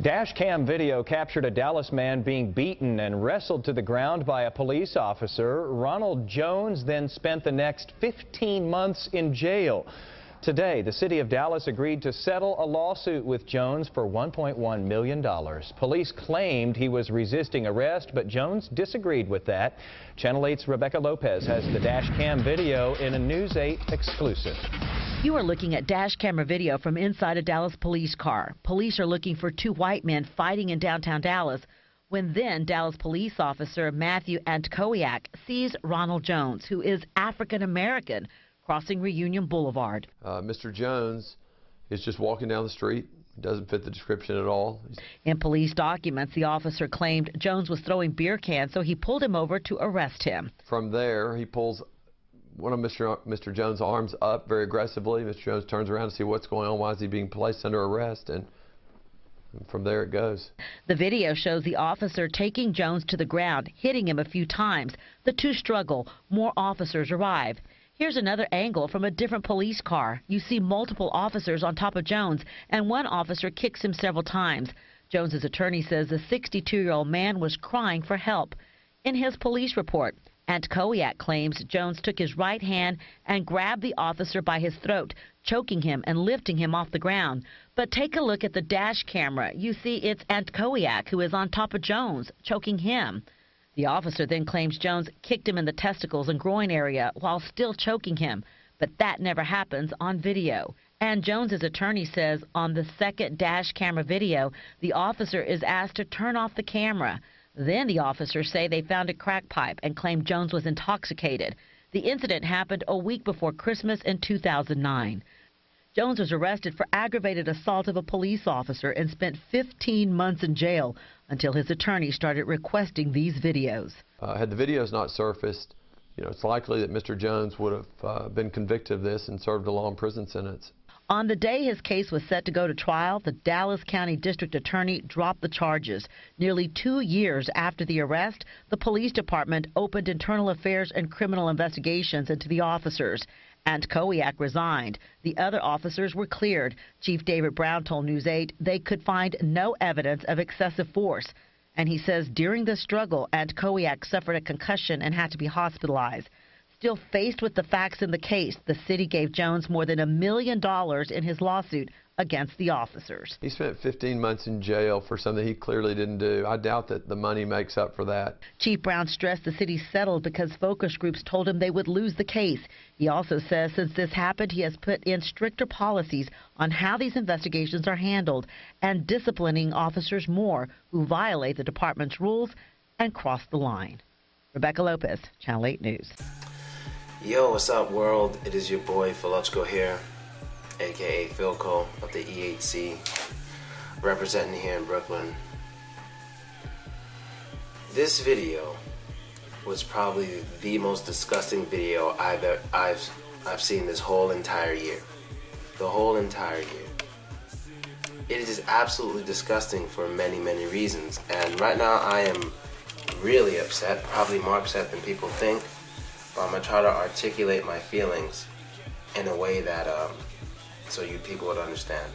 Dash cam video captured a Dallas man being beaten and wrestled to the ground by a police officer. Ronald Jones then spent the next 15 months in jail. Today, the city of Dallas agreed to settle a lawsuit with Jones for $1.1 million. Police claimed he was resisting arrest, but Jones disagreed with that. Channel 8's Rebecca Lopez has the dash cam video in a News 8 exclusive. You are looking at dash camera video from inside a Dallas police car. Police are looking for two white men fighting in downtown Dallas when then Dallas police officer Matthew Antkowiak sees Ronald Jones, who is African American, crossing Reunion Boulevard. Mr. Jones is just walking down the street. Doesn't fit the description at all. In police documents, the officer claimed Jones was throwing beer cans, so he pulled him over to arrest him. From there, he pulls one of Mr. Jones' arms up very aggressively. Mr. Jones turns around to see what's going on. Why is he being placed under arrest? And from there it goes. The video shows the officer taking Jones to the ground, hitting him a few times. The two struggle. More officers arrive. Here's another angle from a different police car. You see multiple officers on top of Jones, and one officer kicks him several times. Jones's attorney says the 62-year-old man was crying for help. In his police report, Antkowiak claims Jones took his right hand and grabbed the officer by his throat, choking him and lifting him off the ground. But take a look at the dash camera. You see it's Antkowiak who is on top of Jones, choking him. The officer then claims Jones kicked him in the testicles and groin area while still choking him, but that never happens on video. And Jones's attorney says on the second dash camera video, the officer is asked to turn off the camera. Then the officers say they found a crack pipe and claimed Jones was intoxicated. The incident happened a week before Christmas in 2009. Jones was arrested for aggravated assault of a police officer and spent 15 months in jail until his attorney started requesting these videos. Had the videos not surfaced, it's likely that Mr. Jones would have been convicted of this and served a long prison sentence. On the day his case was set to go to trial, the Dallas County District Attorney dropped the charges. Nearly 2 years after the arrest, the police department opened internal affairs and criminal investigations into the officers. Antkowiak resigned. The other officers were cleared. Chief David Brown told News 8 they could find no evidence of excessive force. And he says during the struggle, Antkowiak suffered a concussion and had to be hospitalized. Still faced with the facts in the case, the city gave Jones more than $1 million in his lawsuit against the officers. He spent 15 months in jail for something he clearly didn't do. I doubt that the money makes up for that. Chief Brown stressed the city settled because focus groups told him they would lose the case. He also says since this happened, he has put in stricter policies on how these investigations are handled and disciplining officers more who violate the department's rules and cross the line. Rebecca Lopez, Channel 8 News. Yo, what's up, world? It is your boy Philochko here, aka Philco of the EHC, representing here in Brooklyn. This video was probably the most disgusting video I've seen this whole entire year. The whole entire year. It is absolutely disgusting for many, many reasons. And right now I am really upset, probably more upset than people think. But I'm going to try to articulate my feelings in a way that so you people would understand.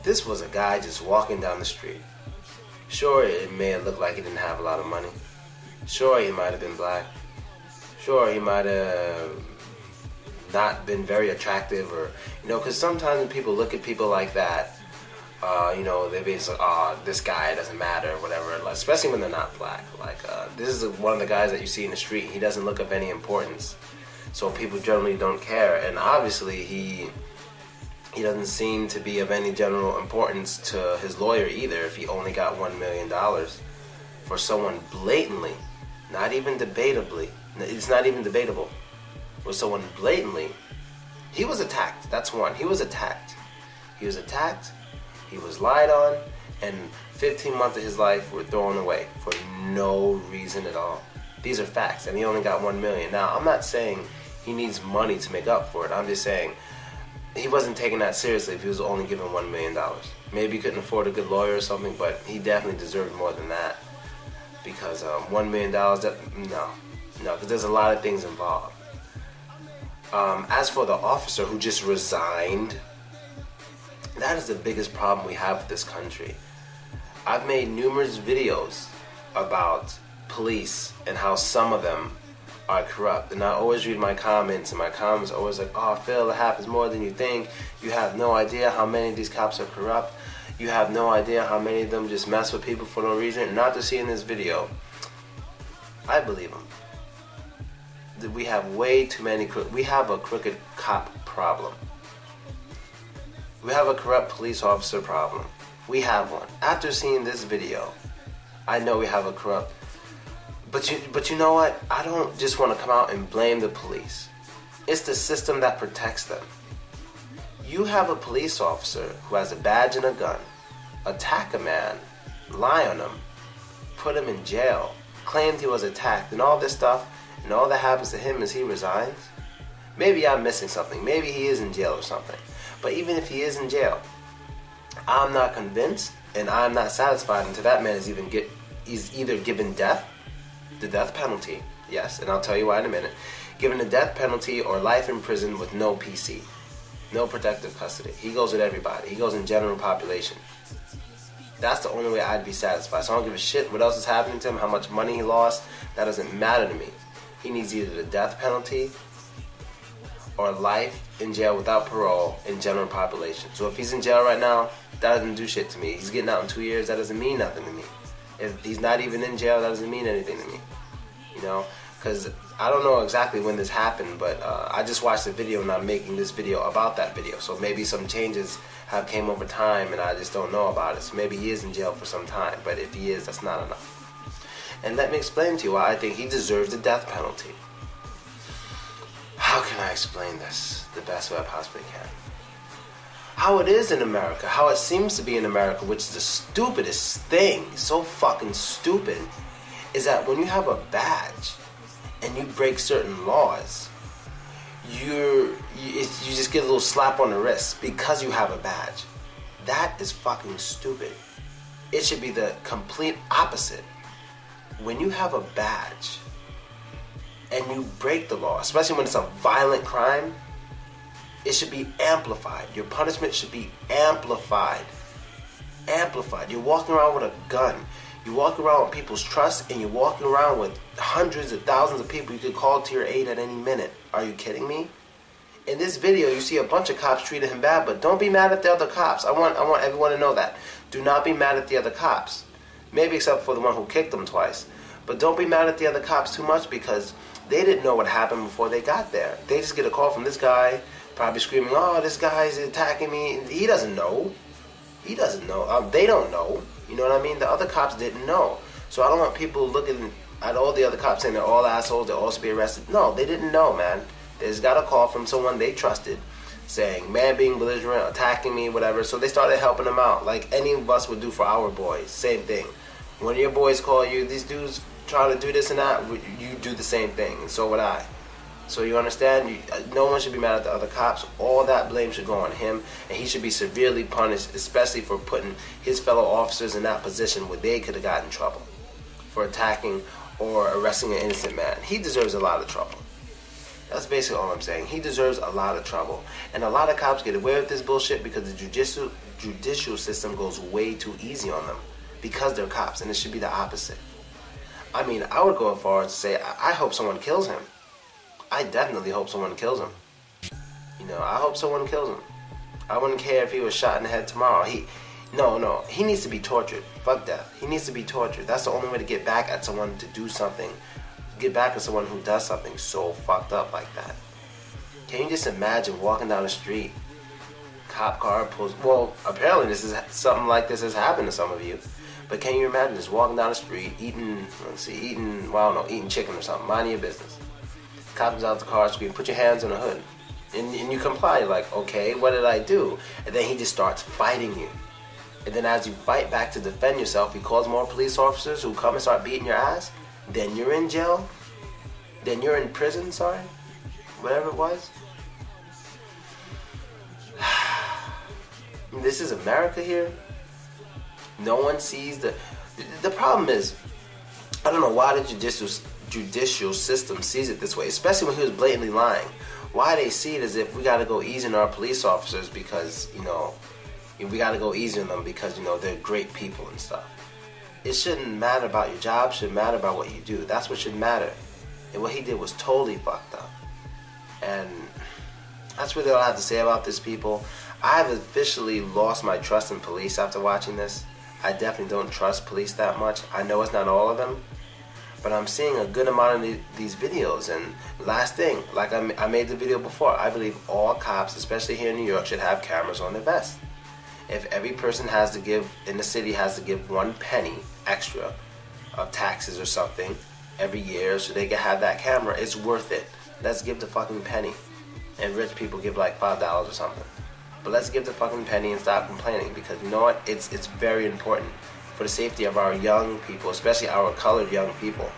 This was a guy just walking down the street. Sure, it may have looked like he didn't have a lot of money. Sure, he might have been black. Sure, he might have not been very attractive, or because sometimes when people look at people like that, they basically, this guy doesn't matter, or whatever. Especially when they're not black. This is one of the guys that you see in the street. He doesn't look of any importance, so people generally don't care. And obviously, he doesn't seem to be of any general importance to his lawyer either. If he only got $1 million for someone blatantly, not even debatably, it's not even debatable. For someone blatantly, he was attacked. That's one. He was attacked. He was attacked. He was lied on, and 15 months of his life were thrown away for no reason at all. These are facts, and he only got $1 million. Now, I'm not saying he needs money to make up for it. I'm just saying he wasn't taking that seriously if he was only given $1 million. Maybe he couldn't afford a good lawyer or something, but he definitely deserved more than that. Because $1 million, no, because there's a lot of things involved. As for the officer who just resigned, That is the biggest problem we have with this country. I've made numerous videos about police and how some of them are corrupt. And I always read my comments, and my comments are always like, oh, Phil, it happens more than you think. You have no idea how many of these cops are corrupt. You have no idea how many of them just mess with people for no reason. And after seeing this video, I believe them. That we have way too many, we have a crooked cop problem. We have a corrupt police officer problem. We have one. After seeing this video, I know we have a corrupt. But you know what? I don't just want to come out and blame the police. It's the system that protects them. You have a police officer who has a badge and a gun, attack a man, lie on him, put him in jail, claimed he was attacked, and all this stuff, and all that happens to him is he resigns. Maybe I'm missing something. Maybe he is in jail or something. But even if he is in jail, I'm not convinced, and I'm not satisfied until that man is either given death, the death penalty, yes, and I'll tell you why in a minute, given the death penalty or life in prison with no PC, no protective custody. He goes with everybody. He goes in general population. That's the only way I'd be satisfied. So I don't give a shit what else is happening to him, how much money he lost. That doesn't matter to me. He needs either the death penalty or life in jail without parole in general population. So if he's in jail right now, that doesn't do shit to me. He's getting out in 2 years, that doesn't mean nothing to me. If he's not even in jail, that doesn't mean anything to me. You know? Because I don't know exactly when this happened, but I just watched the video and I'm making this video about that video. So maybe some changes have came over time and I just don't know about it. So maybe he is in jail for some time, but if he is, that's not enough. And let me explain to you why I think he deserves the death penalty. How can I explain this the best way I possibly can? How it is in America, how it seems to be in America, which is the stupidest thing, so fucking stupid, is that when you have a badge and you break certain laws, you just get a little slap on the wrist because you have a badge. That is fucking stupid. It should be the complete opposite. When you have a badge and you break the law, especially when it's a violent crime, it should be amplified. Your punishment should be amplified. Amplified. You're walking around with a gun. You walk around with people's trust, and you're walking around with hundreds of thousands of people you could call to your aid at any minute. Are you kidding me? In this video, you see a bunch of cops treated him bad, but don't be mad at the other cops. I want everyone to know that. Do not be mad at the other cops. Maybe except for the one who kicked them twice. But don't be mad at the other cops too much because they didn't know what happened before they got there. They just get a call from this guy, probably screaming, oh, this guy's attacking me. He doesn't know. He doesn't know. They don't know. You know what I mean? The other cops didn't know. So I don't want people looking at all the other cops saying they're all assholes, they're all to be arrested. No, they didn't know, man. They just got a call from someone they trusted saying, man being belligerent, attacking me, whatever. So they started helping them out like any of us would do for our boys. Same thing. When your boys call you, these dudes trying to do this and that, you do the same thing. And so would I. So you understand? No one should be mad at the other cops. All that blame should go on him, and he should be severely punished, especially for putting his fellow officers in that position where they could have gotten in trouble for attacking or arresting an innocent man. He deserves a lot of trouble. That's basically all I'm saying. He deserves a lot of trouble. And a lot of cops get away with this bullshit because the judicial system goes way too easy on them because they're cops, and it should be the opposite. I mean, I would go as far as to say, I hope someone kills him. I definitely hope someone kills him. You know, I hope someone kills him. I wouldn't care if he was shot in the head tomorrow. No, he needs to be tortured. Fuck death. He needs to be tortured. That's the only way to get back at someone to do something. Get back at someone who does something so fucked up like that. Can you just imagine walking down the street, cop car pulls, well, apparently something like this has happened to some of you. But can you imagine just walking down the street, eating chicken or something, minding your business. Cop comes out the car screen, put your hands on the hood. And you comply, like, okay, what did I do? And then he just starts fighting you. And then as you fight back to defend yourself, he calls more police officers who come and start beating your ass. Then you're in jail. Then you're in prison, sorry. Whatever it was. This is America here. No one sees the problem is, I don't know why the judicial system sees it this way, especially when he was blatantly lying. Why they see it as if we got to go easy on our police officers because, you know, We got to go easy on them because, you know, they're great people and stuff. It shouldn't matter about your job. It should matter about what you do. That's what should matter. And what he did was totally fucked up. And that's really all I have to say about this, people. I've officially lost my trust in police after watching this. I definitely don't trust police that much. I know it's not all of them, but I'm seeing a good amount of these videos. And last thing, like I made the video before, I believe all cops, especially here in New York, should have cameras on their vest. If every person has to give, in the city, has to give 1 penny extra of taxes or something every year so they can have that camera, it's worth it. Let's give the fucking penny. And rich people give like $5 or something. But let's give the fucking penny and stop complaining, because you know what? It's very important for the safety of our young people, especially our colored young people.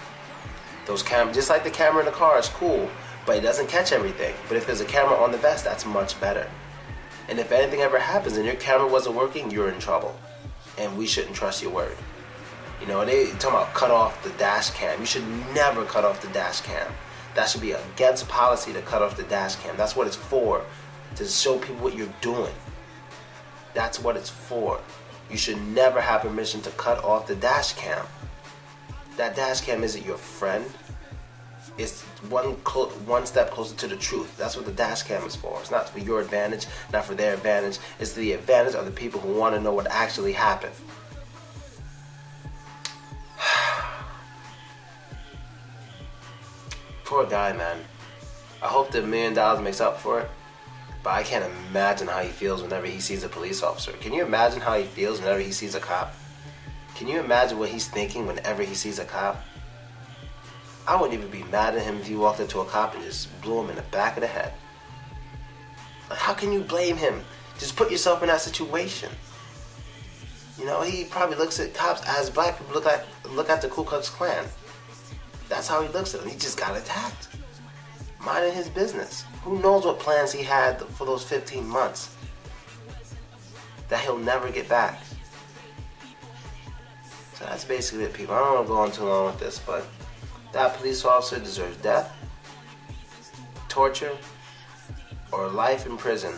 Those cameras, just like the camera in the car, is cool, but it doesn't catch everything. But if there's a camera on the vest, that's much better. And if anything ever happens and your camera wasn't working, you're in trouble. And we shouldn't trust your word. You know, they talking about cut off the dash cam. You should never cut off the dash cam. That should be against policy to cut off the dash cam. That's what it's for, to show people what you're doing. That's what it's for. You should never have permission to cut off the dash cam. That dash cam isn't your friend. It's one step closer to the truth. That's what the dash cam is for. It's not for your advantage, not for their advantage. It's the advantage of the people who want to know what actually happened. Poor guy, man. I hope the $1 million makes up for it, but I can't imagine how he feels whenever he sees a police officer. Can you imagine how he feels whenever he sees a cop? Can you imagine what he's thinking whenever he sees a cop? I wouldn't even be mad at him if he walked up to a cop and just blew him in the back of the head. Like, how can you blame him? Just put yourself in that situation. You know, he probably looks at cops as black people look at the Ku Klux Klan. That's how he looks at them. He just got attacked. Minding his business. Who knows what plans he had for those 15 months that he'll never get back. So that's basically it, people. I don't want to go on too long with this, but that police officer deserves death, torture, or life in prison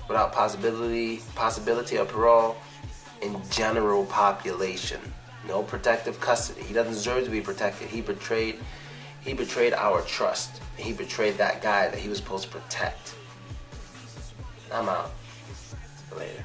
without possibility of parole in general population. No protective custody. He doesn't deserve to be protected. He betrayed our trust. He betrayed that guy that he was supposed to protect. I'm out. See you later.